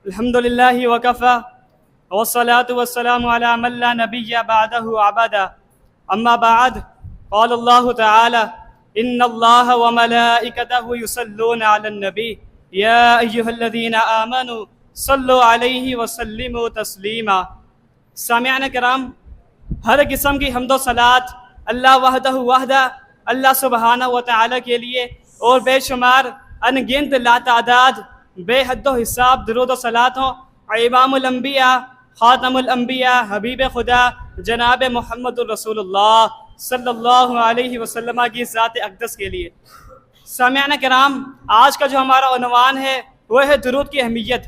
الحمد لله وكفى والصلاة والسلام على من لا نبي بعده عبدا أما بعد قال الله تعالى إن الله وملائكته يصلون على النبي يا أيها الذين آمنوا صلوا عليه وسلموا تسلیما۔ سامعین کرام، ہر قسم کی حمد و صلات اللہ وحدہ وحدہ اللہ سبحانہ و تعالی کے لیے اور بے شمار انگنت لاتعداد بے حد و حساب درود و صلات ہوں امام الانبیاء خاتم الانبیاء حبیب خدا جناب محمد الرسول اللہ صلی اللہ علیہ وسلم کی ذات اقدس کے لیے۔ سامعین کرام، آج کا جو ہمارا عنوان ہے وہ ہے درود کی اہمیت۔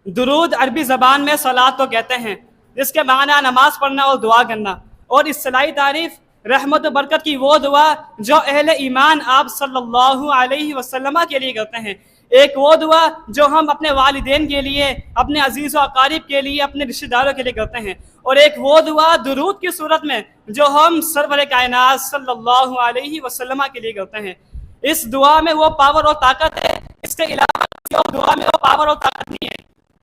درود عربی زبان میں صلات تو کہتے ہیں، جس کے معنی نماز پڑھنا اور دعا کرنا، اور اصطلاحی تعریف رحمت و برکت کی وہ دعا جو اہل ایمان آپ صلی اللہ علیہ وسلم کے لیے کرتے ہیں۔ ایک وہ دعا جو ہم اپنے والدین کے لیے، اپنے عزیز و اقارب کے لیے، اپنے رشتہ داروں کے لیے کرتے ہیں، اور ایک وہ دعا درود کی صورت میں جو ہم سرور کائنات صلی اللہ علیہ وسلم کے لیے کرتے ہیں۔ اس دعا میں وہ پاور اور طاقت ہے، اس کے علاوہ کسی اور دعا میں وہ پاور اور طاقت نہیں ہے۔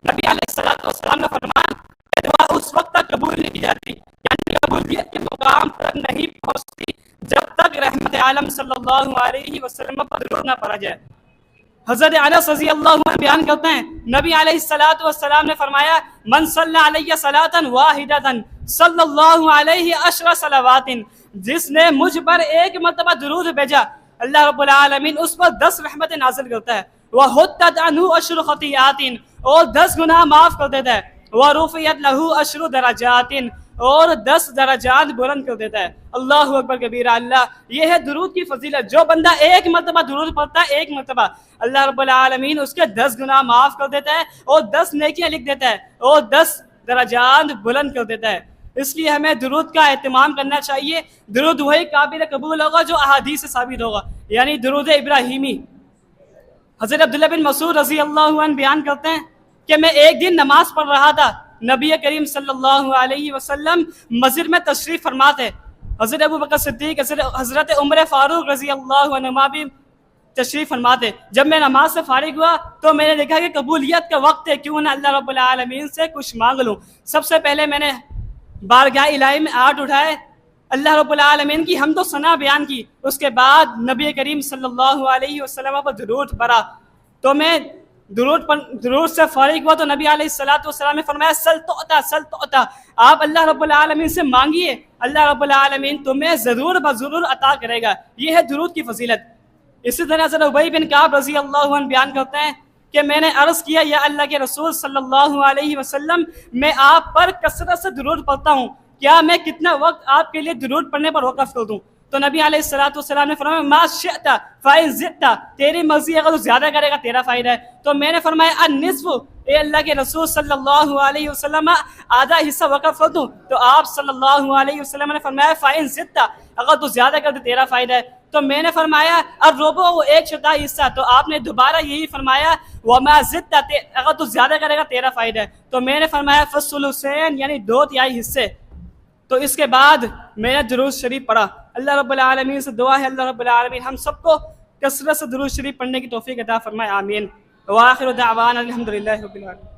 نبی علیہ السلام نے فرمایا کہ دعا اس وقت تک قبول نہیں کی جاتی، یعنی قبولیت کے مقام تک نہیں پہنچتی جب تک رحمت عالم صلی اللہ علیہ وسلم پر درود نہ پڑھا جائے۔ حضرت انس رضی اللہ عنہ بیان کرتے ہیں، نبی علیہ السلام نے فرمایا من صلی علیہ صلاۃ واحدۃ صلی اللہ علیہ عشر صلوات، جس نے مجھ پر ایک مرتبہ درود بھیجا اللہ رب العالمین اس پر 10 رحمتیں نازل کرتا ہے، وحطت عنہ عشر خطیئات، اور 10 گناہ معاف کر دیتا ہے، ورفعت لہ عشر درجات، اور 10 درجات بلند کر دیتا ہے۔ اللہ اکبر کبیرہ۔ اللہ، یہ ہے درود کی فضیلت۔ جو بندہ ایک مرتبہ درود پڑھتا ہے، ایک مرتبہ، اللہ رب العالمین اس کے 10 گناہ معاف کر دیتا ہے اور 10 نیکیاں لکھ دیتا ہے اور 10 درجات بلند کر دیتا ہے۔ اس لیے ہمیں درود کا اہتمام کرنا چاہیے۔ درود وہی قابل قبول ہوگا جو احادیث سے ثابت ہوگا، یعنی درود ابراہیمی۔ حضرت عبداللہ بن مسعود رضی اللہ عنہ بیان کرتے ہیں کہ میں ایک دن نماز پڑھ رہا تھا، نبی کریم صلی اللہ علیہ وسلم مسجد میں تشریف فرما تھے، حضرت ابوبکر صدیق، حضرت عمر فاروق رضی اللہ عنہما بھی تشریف فرما تھے۔ جب میں نماز سے فارغ ہوا تو میں نے دیکھا کہ قبولیت کا وقت ہے، کیوں نہ اللہ رب العالمین سے کچھ مانگ لوں۔ سب سے پہلے میں نے بارگاہ الہی میں ہاتھ اٹھائے، اللہ رب العالمین کی حمد و ثنا بیان کی، اس کے بعد نبی کریم صلی اللہ علیہ وسلم پر درود پڑھا۔ تو میں درود سے فارغ ہوا تو نبی علیہ السلام نے فرمایا سل توتا، آپ اللہ رب العالمین سے مانگیے، اللہ رب العالمین تمہیں ضرور بضرور عطا کرے گا۔ یہ ہے درود کی فضیلت۔ اسی طرح حضرت ابی بن کعب رضی اللہ عنہ بیان کرتے ہیں کہ میں نے عرض کیا یا اللہ کے رسول صلی اللہ علیہ وسلم، میں آپ پر کثرت سے درود پڑھتا ہوں، کیا میں کتنا وقت آپ کے لیے درود پڑھنے پر وقف کر دوں؟ تو نبی علیہ السلام نے فرمایا ما شئت فإن زدت، تیری مرضی، اگر تو زیادہ کرے گا تیرا فائدہ ہے۔ تو میں نے فرمایا النصف، اے اللہ کے رسول صلی اللہ علیہ وسلم آدھا حصہ وقف کر دوں؟ تو آپ صلی اللہ علیہ وسلم نے فرمایا فإن زدت، اگر تو زیادہ کر دے تیرا فائدہ ہے۔ تو میں نے فرمایا الربع، وہ 1/4 حصہ۔ تو آپ نے دوبارہ یہی فرمایا وما زدت، اگر تو زیادہ کرے گا تیرا فائدہ ہے۔ تو میں نے فرمایا فالثلثین، یعنی 2/3 حصے۔ تو اس کے بعد میں نے درود شریف پڑھا۔ اللہ رب العالمین سے دعا ہے اللہ رب العالمین ہم سب کو کثرت سے درود شریف پڑھنے کی توفیق عطا فرمائے، آمین۔ وآخر دعوانا الحمدللہ رب العالمین۔